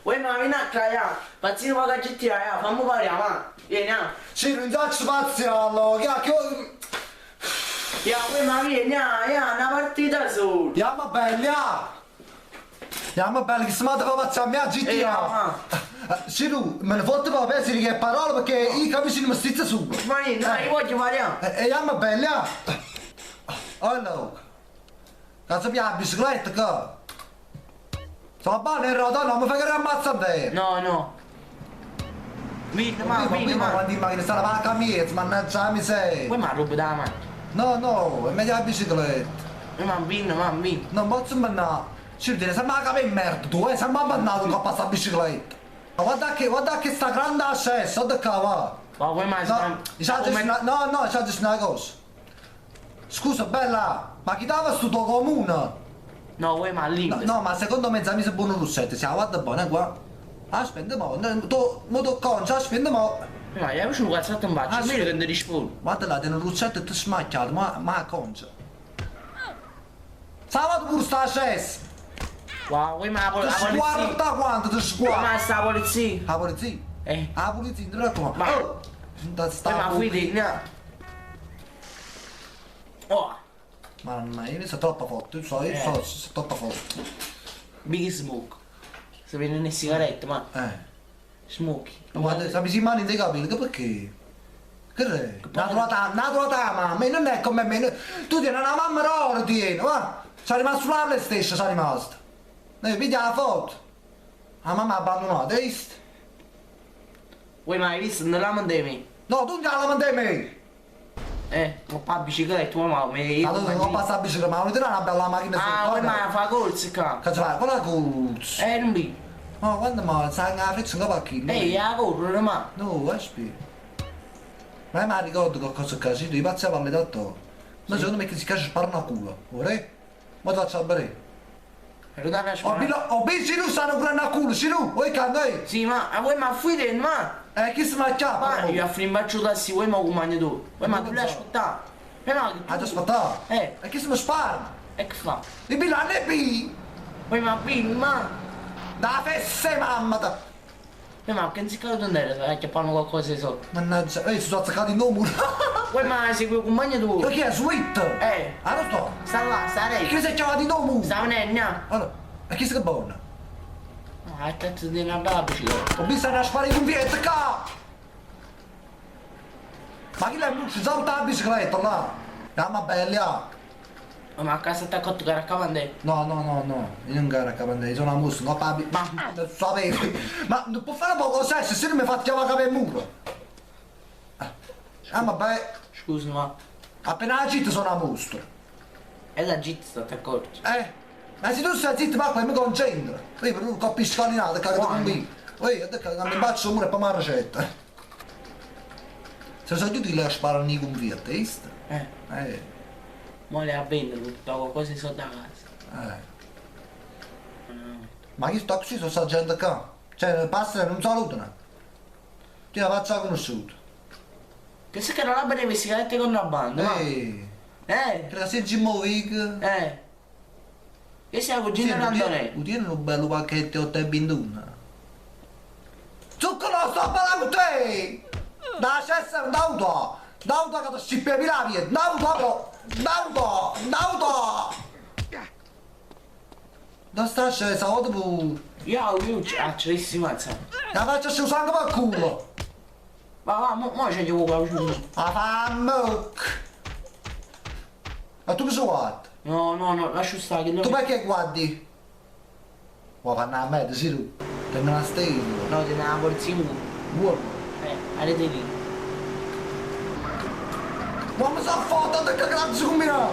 Poi ma vieni a cagare, pazzino ma che ci fammi parliamo, vieni a. Sì, non faccio spaziale, che... Poi ma vieni una partita sola. Andiamo belli, Andiamo belli, che si manda a facciare a mia GTA. Ciru, me ne fotte per pensare che parole perché io capisco non mi stizza su. Ma io, dai, voglio parliamo. Andiamo belli, Allora, cazzo mia bicicletta che... Sono buono in roda, non mi fai che ammazzare. No. Vieni, ma vieni, Ma ma. quando in macchina sta la vacca mia, mannaggia la miseria. Poi ma rubo da macchina. No, è meglio la bicicletta. Ma vieni. Non posso mannare. Ci dire, sembra una capa in merda tu, sembra abbannato che passa la bicicletta. Ma guarda che sta grande accesso, guarda qua, va. Ma poi ma No, c'è giusto una cosa. Scusa, bella, ma chi dava sto tuo comune? No, vuoi ma lì. No, ma secondo me mi sei buono russetto, si guarda bene qua. Aspetta mo, tu concia, aspetta mo. Ma io ho un cazzato in faccia, meglio che non ti rispondo. Guarda là, tiene un russetto e ti smacchiato, ma concia. Salvato pure sta accesso. Wow, vuoi ma la polizia? Guarda quanto ti sguarda. Ma sta la polizia? La polizia? La polizia, non raccomando. Ma... Ma fui Oh! Mamma, io sono troppo forte, io sono troppo forte. Big Smoke. Se viene una sigaretta, ma... Smoky. Guarda, sappi si mani dei capelli, che perché? Che è? Natura ma non è come me. Tu tieni una mamma rola, tieni, va? Sei rimasto sulla PlayStation, sei rimasto. Vedi la foto. La mamma ha abbandonato, hai visto? Vuoi mai visto? Non la mandavi? No, tu non la mandai me. Ho la bicicletta, ma mi... Ma tu non passa la bicicletta, ma non ti dà una bella macchina Ah, vuoi mai fa corsa qua? Cazzo fai, quella corsa? Non vi. Ma quando ma sai che la freccia non va qui? La corro, ma... No, aspetta. Ma mi ricordo qualcosa che si i pazzi a palle da to. Ma secondo me che si cace sparano a culo, ora? Ma ti faccio bere. Ho visto che stanno prendendo a culo, si no? Vuoi cantare? Sì, ma vuoi ma fui dentro, ma... Chi si macchiava? Ma io a frimbaccio da si, vuoi ma compagno tu? Vuoi ma tu l'hai aspettato? Ma... Ti aspettato? E chi si mi spara? E che fa? I bilanci e bi! Vuoi ma bim, ma... Da fesse mamma da! Ma che non si caduto in terra, che fanno qualcosa di sotto. Mannaggia, si sono attaccati in muro. Vuoi ma segui il compagno tu? Ma chi è? Sweet? Ah, lo sto. Sta là, sta lei. Chi si è chiamato in muro? Sta venendo. Allora, e chi si è buono? Ah, cazzo di una bella bicicletta. Ho visto una sparare con via qua! Ma chi l'ha messo? Salta la bicicletta là! Ma bella! Ma a casa sta cotto che raccomande? No, io non gara capande, sono una mussa, no papi. Ma sapevi? Ma non può fare poco sesso, se non mi fa chiamare capo il muro. Ma beh. Scusa, ma... Appena la città sono una mostra. E la gitta sta d'accordo? Ma se tu stai zitto, ma poi mi concentro. Io per un coppio scalinata, cagato con me. Io mi faccio pure per la ricetta. Se sono tutti le sparano i convierti, hai visto? Mo le a vendere tutta qualcosa sotto la casa. Ma chi sta così sono sta gente qua? Cioè, passano e non salutano. Ti la faccia conosciuta. Che se che non ha bene le sigarette contrabbando, ma... Che la senti muovere? Che sei la cugina di Antonello? Tieni un bello pacchetto di 8 e 21. Zucchero, sto a parlare con te! Da cessa, d'auto! D'auto che ti scippi la via! D'auto! Dove sta scesa? Vado pure! Io accerissimo, mazza! La faccio scesa anche per culo! Va, mo c'è che vuoi giù! La fammuc! Ma tu che sei guardi? No, lascio stare che non... Tu perché guardi? Vuoi fare una merda, sì tu? Tengo una stella! No, tiene la polizia Buono! avete lì! Ma mi sono fatto che cazzo combina?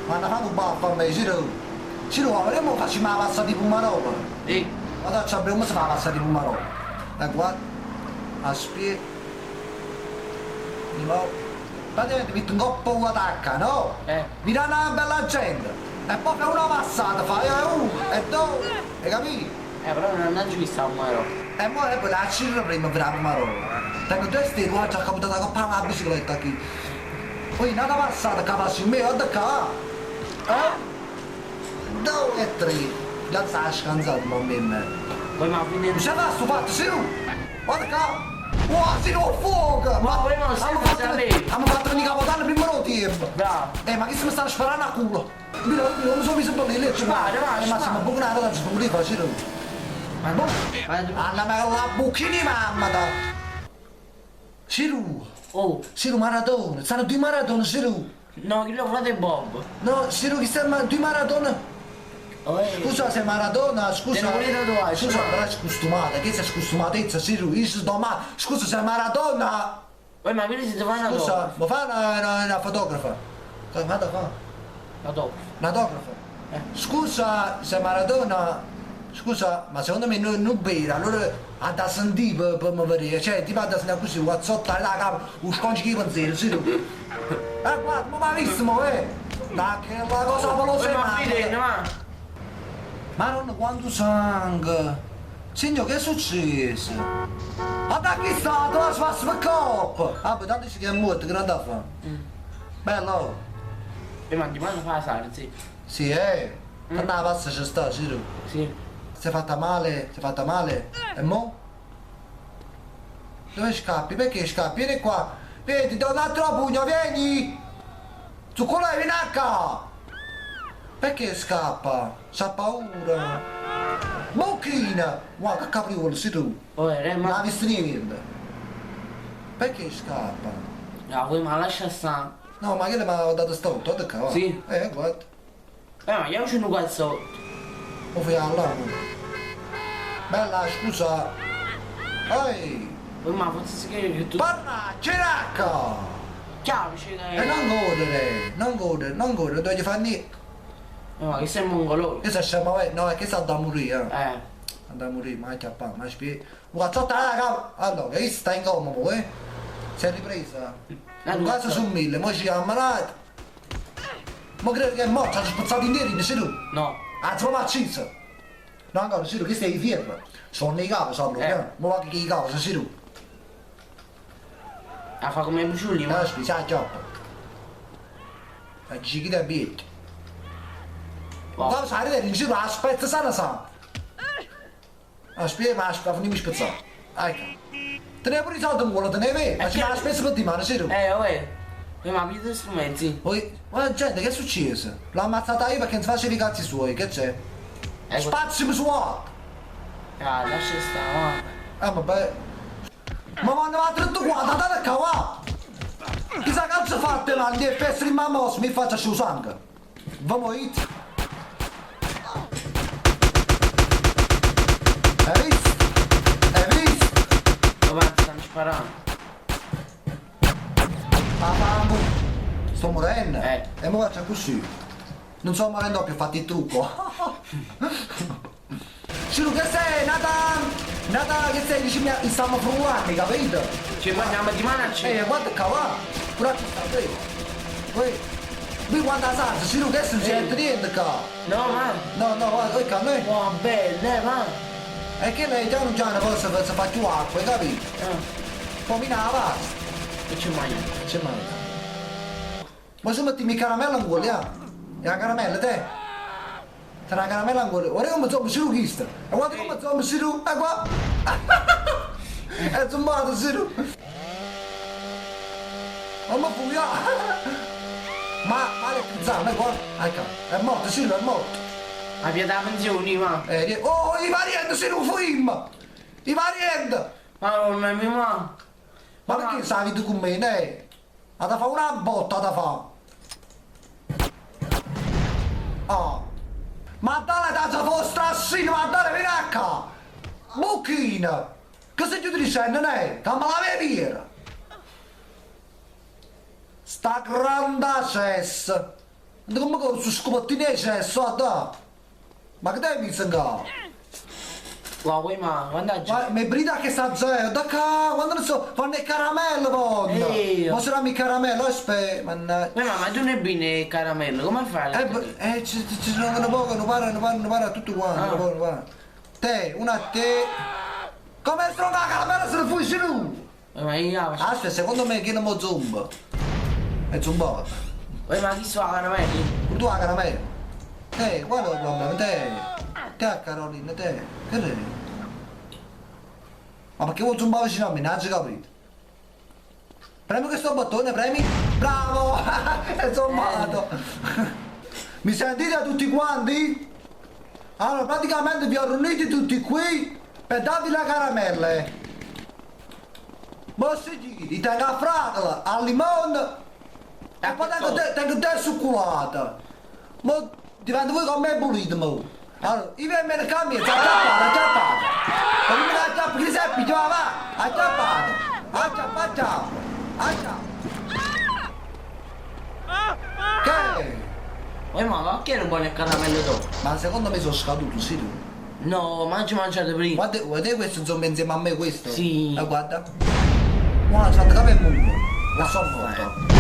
Ma ne fanno un baffo a me, Ciro. Ciro, vediamo facciamo la passa di Pumarola. Ma dacci a come si fa la passa di Pumarola? Guarda, aspetta. Di nuovo. Praticamente metti un coppo e attacca, no? Mi dà una bella gente. E poi fai una passata, fai uno e due. Hai capito? Però non ho visto un Pumarola. E poi la Ciro prima per la Pumarola. Tengo due stili, guarda, ho capito da coppare la bicicletta qui. Poi nata passata capace in me, guarda qua. 2 e 3. Già sta scansato, ma bene. Poi ma quindi... Non si fa sto fatto, Siru! Guarda qua! Wow, Siru, a fuoco! Ma poi non si fa abbiamo fatto venire Capodanno prima non tempo! Bravo! Ma che se mi stanno sparando a culo? Io non so mi sono lì, Spara, va, ma siamo poco nata da giù, lì fa Siru! Ma no! Alla me la bucchini mamma da! Siru! Oh! Siru Maradona, stanno due Maradona, Siru! No, che lo fate Bob! No, Siru che stanno due Maradona! Scusa se Maradona, scusa, scusa, però è scostumata, che sei scostumatezza, Siru, io sto male, scusa se Maradona, Ma quelli si devono scusa, ma fa una fotografa, cosa fa? Fotografa, scusa se Maradona, scusa, ma secondo me non bere, allora a sentire per mi vedere, cioè ti vado a sentire così, guazzotta, la capa, un sconci che pensiero, Siru, guarda, ma malissimo, da che la cosa veloce, Madonna quanto sangue! Signor che è successo? Ma da chi sta? Dove si fa per coppa? Ah, poi tanto si chiama morto, che non da fa? Bello! Ma di quando fa la salsa? Sì, per la pasta ci sta, Ciro? Sì. Si è fatta male? Si è fatta male? E mo? Dove scappi? Perché scappi? Vieni qua! Vedi, do un altro pugno, vieni! Zuccolai, vieni a qua! Perché scappa? C'ha paura! Bocchina! Guarda che capriola sei tu! Non l'ha visto niente! Perché scappa? No, poi ma lascia stare! No, ma che le mi ha dato sto guarda qua! Sì! Guarda! Ma io c'è un cazzotto! Lo fai all'anno! Bella, scusa! Ehi! Poi ma forse che tu... Parla! Ciracca! Ciao, c'è che... E non godere, devi fare niente! Ma che sei mongolo? Che se scemo, no, è che sta da morire, Da morire, ma che pa, ma spieghi. Guarda, raga, allora, che sta in coma poi? Si è ripresa? Un cazzo su 1000, mo ci ha ammalato. Ma credo che è morto, ci ha spazzato in neri, sei tu? No. Ah, ti fa ucciso. No, ancora, sei tu, che stai in fiera? Sono nei capi, sono proprio, ma va che i capi, sei tu? Ah, fa come i buciulli, ma... Spieghi, sai, cioppa. Ci chi da bietto. Quando sai vedere, dici, aspetta, sana sa. Aspetta, ma aspetta, fammi spezzare. Ecco. Te ne hai pure i soldi in culo, te ne hai, ma ci va la spezza per ti mano, sei tu? Ma più strumenti. Poi, guarda gente, che è successo? L'ho ammazzata io perché non si faceva i cazzi suoi, che c'è? Spazio suono! Ah, lascia stare, va. Vabbè. Ma quando va tutto qua, date qua, va! Chissà che cazzo fate là, di festa di mamma, mi faccia su sangue. Vamo hit. Hai visto? Hai visto? Ma ti stanno sparando. Papà, sto morendo. E mo faccio così. Non sto morendo più, fatti il trucco. Ciro che sei, Nathan che sei, dici, stiamo fruando, capito? Ci mangiamo di mano a cena. Guarda qua, va. Pure qui sta, qui. Qui guarda la salsa, Ciro che non c'è niente qua. No, ma. No, guarda, qua, noi. Oh, belle, ma. E che lei già non poi si fa più acqua, capito? Poi mi la pasta. E ci mangiamo. C'è manca. Ma se metti mi caramella in cuore, E la caramella, te? C'è una caramella in cuore. Guarda come zombie Ciro chista. E guarda come zombie Ciro. E qua. È zombato Ciro. Ma fuia. Ma elettrizzando, guarda. Ecco, è morto Ciro, è morto. A via da pensioni, ma. Oh, i varianti Ciro fuim. I varianti. Ma mia mamma. Ma perché stavi tu con me, ne? Ha da fare una botta da fare. Ma dale da vostra assino, ma dale vieni a qua. Bocchina. Che stai giù dicendo, ne? Che me la vedi? Sta grande cessa. Come che su scopottini è cesso, da? Ma che devi pensare? Wow, ma guarda. Ma brida che sta zero, da qua, quando non so, fanno le caramelle, voglio. Ma sarà mi caramelle, aspetta, mannaggia. Ma tu ne bine caramelle, come fai? Ci sono poco, non para tutto quanto, Te, una a te. Come stronga la caramella se ne fui tu? Ma io... Aspetta, secondo me che non mo zumba. È zumbato. Ma chi so la caramella? Tu la caramella. Te, guarda il problema, te. Te a Carolina, te. Che ridi? Ma perché vuoi un po' vicino a me, non hai capito? Premi questo bottone, premi. Bravo! È sommato. Mi sentite tutti quanti? Allora, praticamente vi ho riuniti tutti qui per darvi le caramelle. Bossicini, tengo a fragola, al limone e poi tengo te cioccolata. Ma diventa voi con me pulito, mo. Allora, io vengo a cambiare, acciappate. E mi dai acciappa, Giuseppe, ti va, acciappate. Acciappa. Che? Ma che non buone il caramello dopo? Ma secondo me sono scaduto, sì tu. No, mangiato prima. Guarda questo insomma insieme a me questo? Sì. Guarda. Guarda, c'ha capo il mondo. La so molto.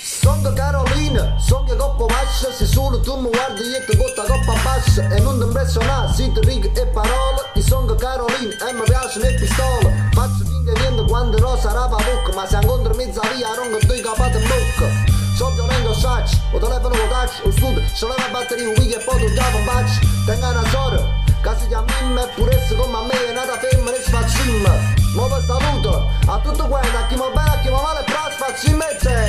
Sono Carolina, sono che coppa bassa. Se solo tu mi guardi io ti butto coppa bassa. E non ti impressionare, sento righe e parole. Io sono Carolina e mi piacciono le pistole. Faccio finché niente quando rosa rapa bocca. Ma se incontro mezza via non che due capate in bocca. Sono violento sacci, o telefono con touch, o studio, se leva batteria un wiki e poi tu già con faccio. Tengo una sorella, che si chiama Mimma, pure se come a me è nata femmina e si fa cimma. Mo vi saluto, a tutto quanto, a chi mi bene, a chi mi male, però si fa cimma e c'è.